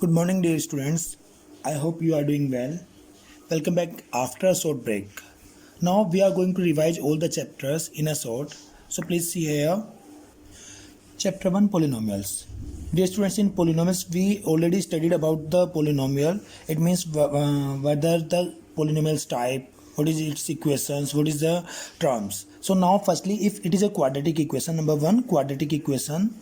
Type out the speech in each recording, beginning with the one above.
Good morning, dear students. I hope you are doing well. Welcome back after a short break. Now we are going to revise all the chapters in a short. So please see here. Chapter 1, Polynomials. Dear students, in polynomials we already studied about the polynomial. It means whether the polynomial's type, what is its equations, what is the terms. So now firstly, if it is a quadratic equation, number 1, quadratic equation,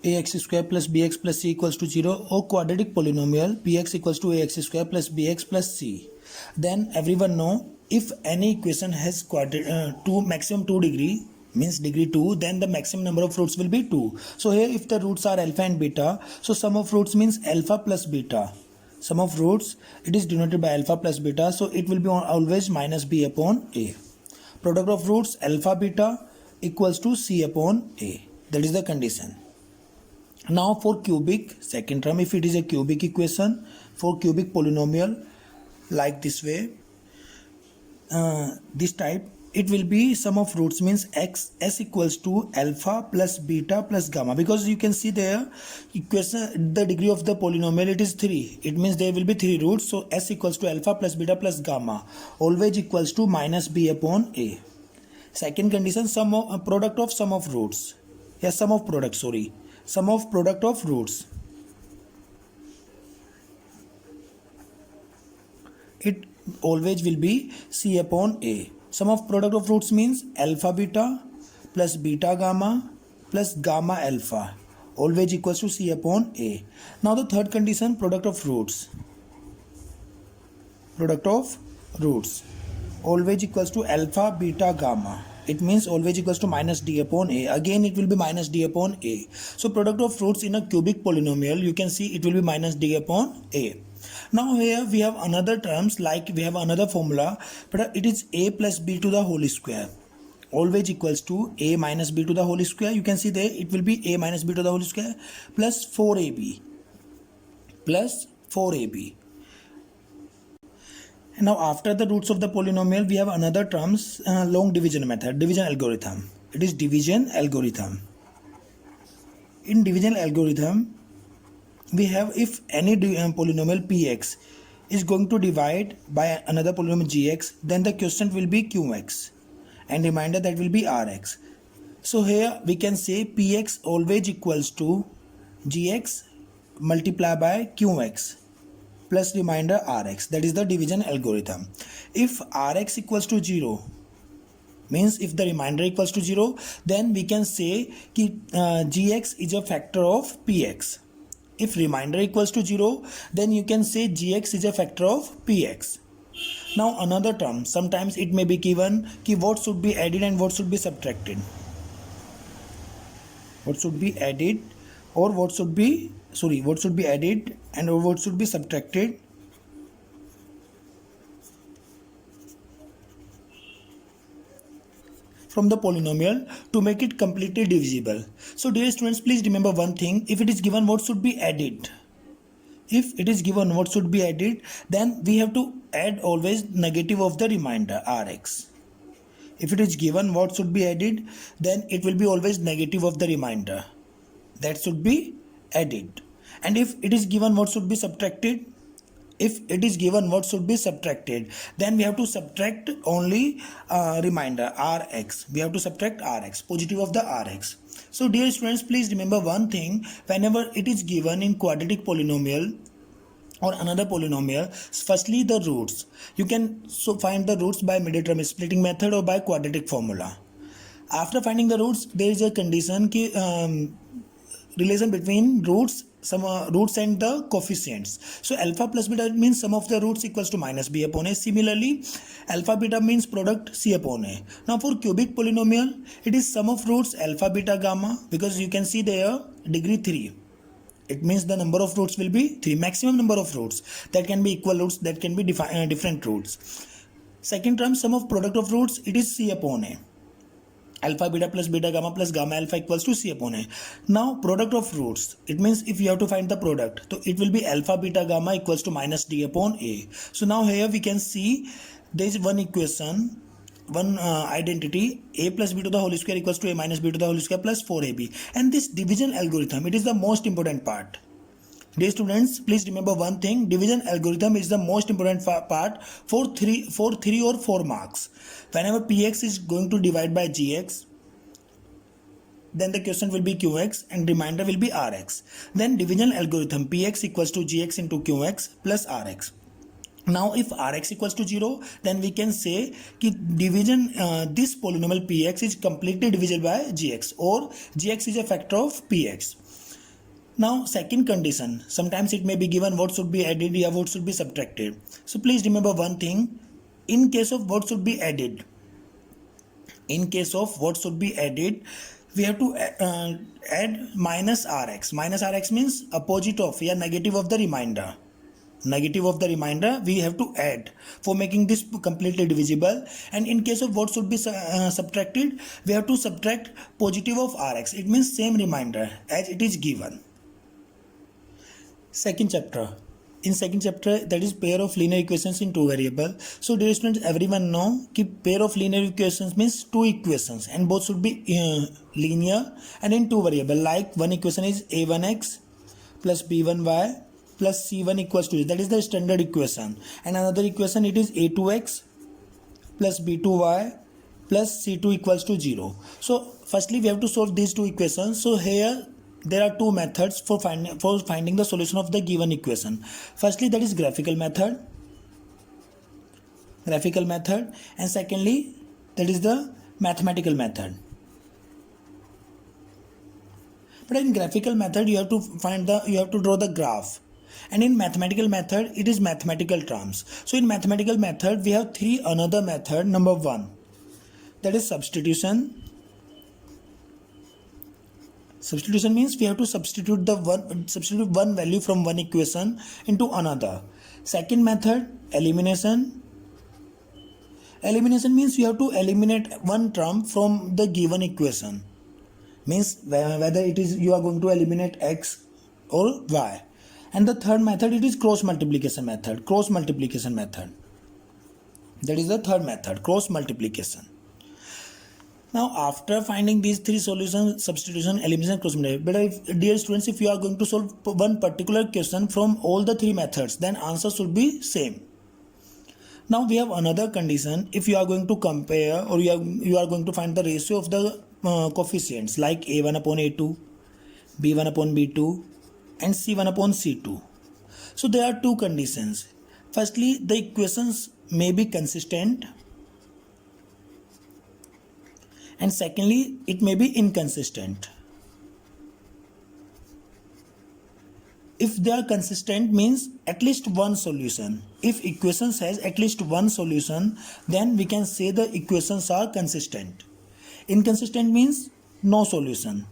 ax square plus bx plus c equals to 0, or quadratic polynomial px equals to ax square plus bx plus c. Then everyone know if any equation has maximum 2 degree, means degree 2, then the maximum number of roots will be 2. So here if the roots are alpha and beta, so sum of roots means alpha plus beta. Sum of roots, it is denoted by alpha plus beta, so it will be always minus b upon a. Product of roots alpha beta equals to c upon a. That is the condition. Now for cubic second term, if it is a cubic equation for cubic polynomial like this way, this type, it will be sum of roots means s equals to alpha plus beta plus gamma, because you can see there equation the degree of the polynomial, it is 3. It means there will be 3 roots, so s equals to alpha plus beta plus gamma always equals to minus b upon a. Second condition, sum of product of sum of roots. Yes, sum of product, sorry. Sum of product of roots, it always will be c upon a. Sum of product of roots means alpha beta plus beta gamma plus gamma alpha always equals to c upon a. Now the third condition, product of roots always equals to alpha beta gamma. It means always equals to minus d upon a. Again it will be minus d upon a. So product of roots in a cubic polynomial, you can see it will be minus d upon a. Now here we have another terms, like we have another formula, but it is a plus b to the whole square always equals to a minus b to the whole square. You can see there it will be a minus b to the whole square plus 4ab. Now after the roots of the polynomial, we have another terms, long division method, division algorithm. It is division algorithm. In division algorithm, we have if any polynomial px is going to divide by another polynomial gx, then the quotient will be qx and remainder that will be rx. So here we can say px always equals to gx multiplied by qx plus remainder rx. That is the division algorithm. If rx equals to 0, means if the remainder equals to 0, then we can say gx is a factor of px. If remainder equals to 0, then you can say gx is a factor of px. Now another term, sometimes it may be given what should be added and what should be subtracted. What should be added or what should be added and or what should be subtracted from the polynomial to make it completely divisible. So dear students, please remember one thing, if it is given what should be added, then we have to add always negative of the remainder rx. If it is given what should be added, then it will be always negative of the remainder that should be added. And if it is given what should be subtracted, then we have to subtract only remainder rx. We have to subtract rx, positive of the rx. So dear students, please remember one thing, whenever it is given in quadratic polynomial or another polynomial, firstly the roots, you can find the roots by middle term splitting method or by quadratic formula. After finding the roots, there is a condition relation between roots and the coefficients. So alpha plus beta means sum of the roots equals to minus b upon a. Similarly, alpha beta means product c upon a. Now for cubic polynomial, it is sum of roots alpha beta gamma, because you can see there degree 3. It means the number of roots will be 3, maximum number of roots. That can be equal roots, that can be different roots. Second term, sum of product of roots, it is c upon a. Alpha beta plus beta gamma plus gamma alpha equals to c upon a. Now product of roots, it means if you have to find the product, so it will be alpha beta gamma equals to minus d upon a. So now here we can see there is one equation one identity, a plus b to the whole square equals to a minus b to the whole square plus 4ab. And this division algorithm, it is the most important part. Dear students, please remember one thing, division algorithm is the most important part for 3 or 4 marks. Whenever px is going to divide by gx, then the question will be qx and remainder will be rx. Then division algorithm, px equals to gx into qx plus rx. Now if rx equals to 0, then we can say that division this polynomial px is completely divisible by gx, or gx is a factor of px. Now second condition, sometimes it may be given what should be added or what should be subtracted. So please remember one thing, in case of what should be added, we have to add minus rx. Minus rx means opposite of, yeah, negative of the remainder. Negative of the remainder we have to add for making this completely divisible. And in case of what should be subtracted, we have to subtract positive of rx. It means same remainder as it is given. Second chapter. In second chapter, that is pair of linear equations in two variables. So dear students, everyone know that pair of linear equations means two equations and both should be linear and in two variables. Like one equation is a1x plus b1y plus c1 equals to 0. That is the standard equation. And another equation, it is a2x plus b2y plus c2 equals to 0. So firstly we have to solve these two equations. So here there are two methods for finding the solution of the given equation. Firstly, that is graphical method, and secondly that is the mathematical method. But in graphical method you have to draw the graph, and in mathematical method it is mathematical terms. So in mathematical method we have three another method. Number one, that is substitution. Substitution means we have to substitute one value from one equation into another. Second method, elimination. Elimination means you have to eliminate one term from the given equation. Means whether it is you are going to eliminate x or y. And the third method, it is cross multiplication method. That is the third method, cross multiplication. Now after finding these three solutions, substitution, elimination, cross multiplication, but dear students, if you are going to solve one particular question from all the three methods, then answer should be same. Now we have another condition. If you are going to compare or you are going to find the ratio of the coefficients like a1 upon a2, b1 upon b2 and c1 upon c2. So there are two conditions. Firstly, the equations may be consistent, and secondly it may be inconsistent. If they are consistent means at least one solution. If equations has at least one solution, then we can say the equations are consistent. Inconsistent means no solution.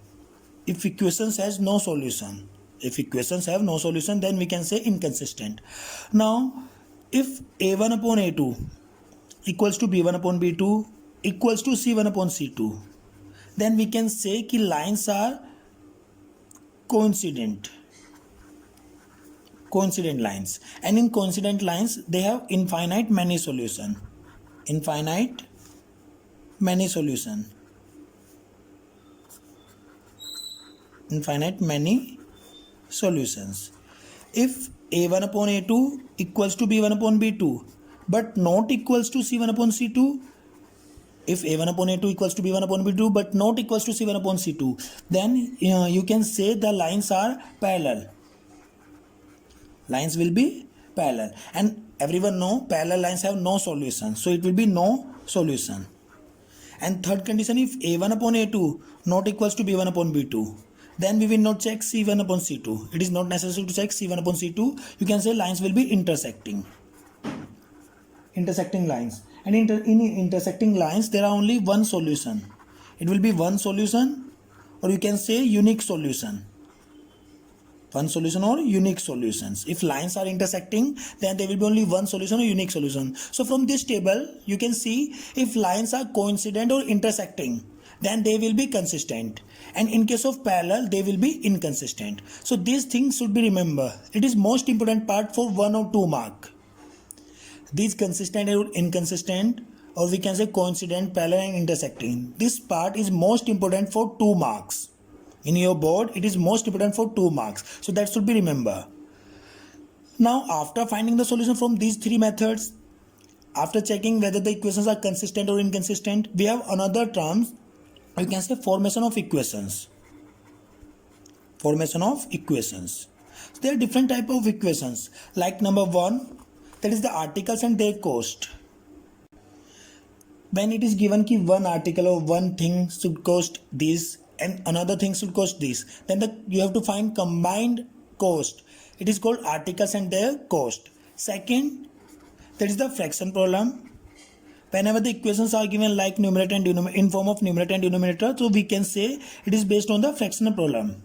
If equations has no solution, then we can say inconsistent. Now if a1 upon a2 equals to b1 upon b2 equals to c1 upon c2, then we can say कि lines are coincident lines, and in coincident lines they have infinite many solutions. If a1 upon a2 equals to b1 upon b2 but not equals to c1 upon c2, if a1 upon a2 equals to b1 upon b2 but not equals to c1 upon c2, then you can say the lines are parallel. Lines will be parallel, and everyone know parallel lines have no solution, so it will be no solution. And third condition, if a1 upon a2 not equals to b1 upon b2, then we will not check c1 upon c2. It is not necessary to check c1 upon c2. You can say lines will be intersecting lines, and in intersecting lines there are only one solution. It will be one solution, or you can say unique solution. One solution or unique solutions. If lines are intersecting, then there will be only one solution or unique solution. So from this table you can see if lines are coincident or intersecting, then they will be consistent, and in case of parallel they will be inconsistent. So these things should be remembered. It is most important part for 1 or 2 mark. These consistent or inconsistent or we can say coincident, parallel and intersecting. This part is most important for 2 marks. In your board, it is most important for 2 marks. So that should be remember. Now after finding the solution from these 3 methods, after checking whether the equations are consistent or inconsistent, we have another term, you can say formation of equations. Formation of equations. So there are different type of equations, like number 1, that is the articles and their cost. When it is given कि one article or one thing should cost this and another thing should cost this, then you have to find combined cost. It is called articles and their cost. Second, that is the fraction problem. Whenever the equations are given like numerator and denominator, in form of numerator and denominator, so we can say it is based on the fractional problem.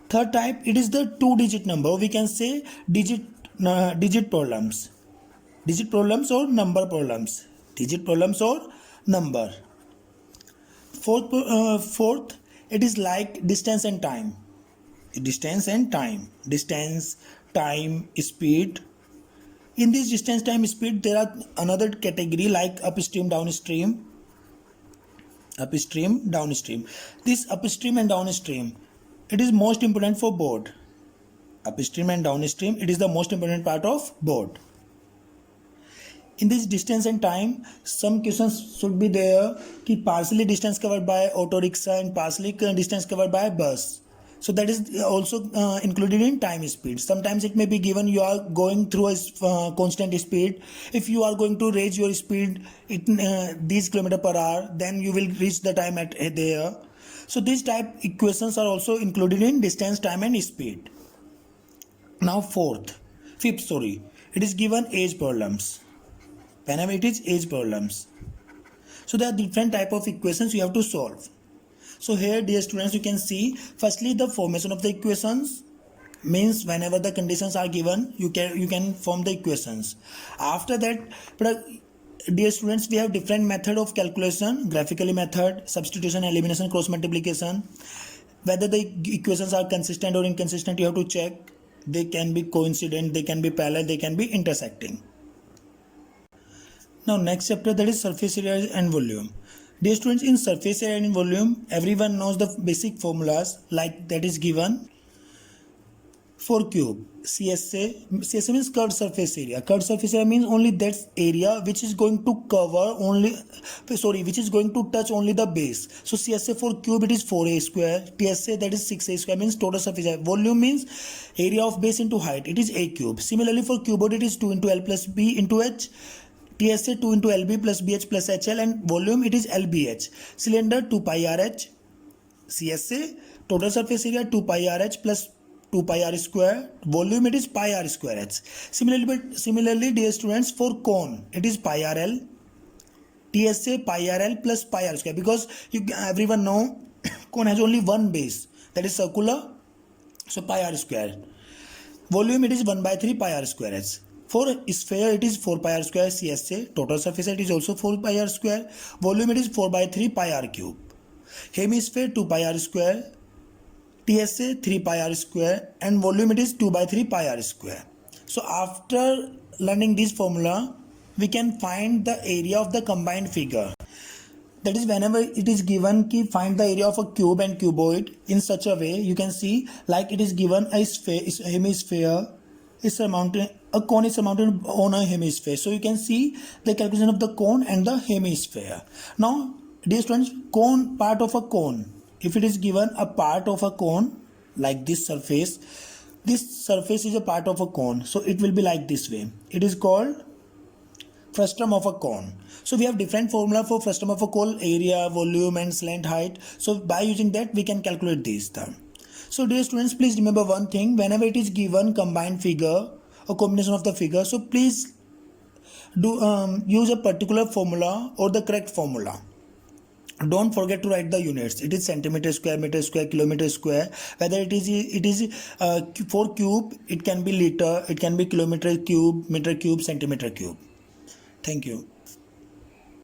Third type, it is the 2-digit number. We can say digit problems. Digit problems or number problems. Digit problems or number. Fourth, it is like distance and time. Distance and time. Distance, time, speed. In this distance, time, speed, there are another category like upstream, downstream. Upstream, downstream. This upstream and downstream, it is most important for board. Upstream and downstream, it is the most important part of board. In this distance and time, some questions should be there कि partially distance covered by auto rickshaw and partially distance covered by bus. So that is also included in time speed. Sometimes it may be given you are going through a constant speed. If you are going to raise your speed these km per hour, then you will reach the time at there. So these type equations are also included in distance, time and speed. Now fifth, it is given age problems. Whenever it is age problems. So there are different type of equations you have to solve. So here, dear students, you can see firstly the formation of the equations means whenever the conditions are given, you can form the equations. After that, dear students, we have different method of calculation, graphically method, substitution, elimination, cross multiplication. Whether the equations are consistent or inconsistent, you have to check. They can be coincident, they can be parallel, they can be intersecting. Now next chapter, that is surface area and volume. Dear students, in surface area and volume, everyone knows the basic formulas like that is given for cube. CSA means curved surface area. Curved surface area means only that area which is going to which is going to touch only the base. So CSA for cube, it is 4a square. TSA, that is 6a square, means total surface area. Volume means area of base into height. It is a cube. Similarly for cuboid, it is 2 into L plus B into H. TSA 2 into LB plus BH plus HL, and volume it is LBH. Cylinder 2 pi RH. CSA total surface area 2 pi RH plus 2 pi R square. Volume it is pi R square H. Similarly, dear students, for cone it is pi RL. TSA pi RL plus pi R square, because everyone know cone has only one base, that is circular. So pi R square. Volume it is 1 by 3 pi R square H. For sphere, it is 4 pi r square CSA. Total surface area is also 4 pi r square. Volume, it is 4 by 3 pi r cube. Hemisphere, 2 pi r square. TSA, 3 pi r square. And volume, it is 2 by 3 pi r square. So after learning this formula, we can find the area of the combined figure. That is, whenever it is given ki find the area of a cube and cuboid in such a way, you can see like it is given a sphere, a hemisphere is surmounted, a cone is surmounted on a hemisphere. So you can see the calculation of the cone and the hemisphere. Now, dear students, cone, part of a cone. If it is given a part of a cone like this surface is a part of a cone. So it will be like this way. It is called frustum of a cone. So we have different formula for frustum of a cone: area, volume and slant height. So by using that, we can calculate these terms. So dear students, please remember one thing: whenever it is given combined figure or combination of the figure, so please do use a particular formula or the correct formula. Don't forget to write the units. It is centimeter square, meter square, kilometer square. Whether it is for cube, it can be liter, it can be kilometer cube, meter cube, centimeter cube. Thank you.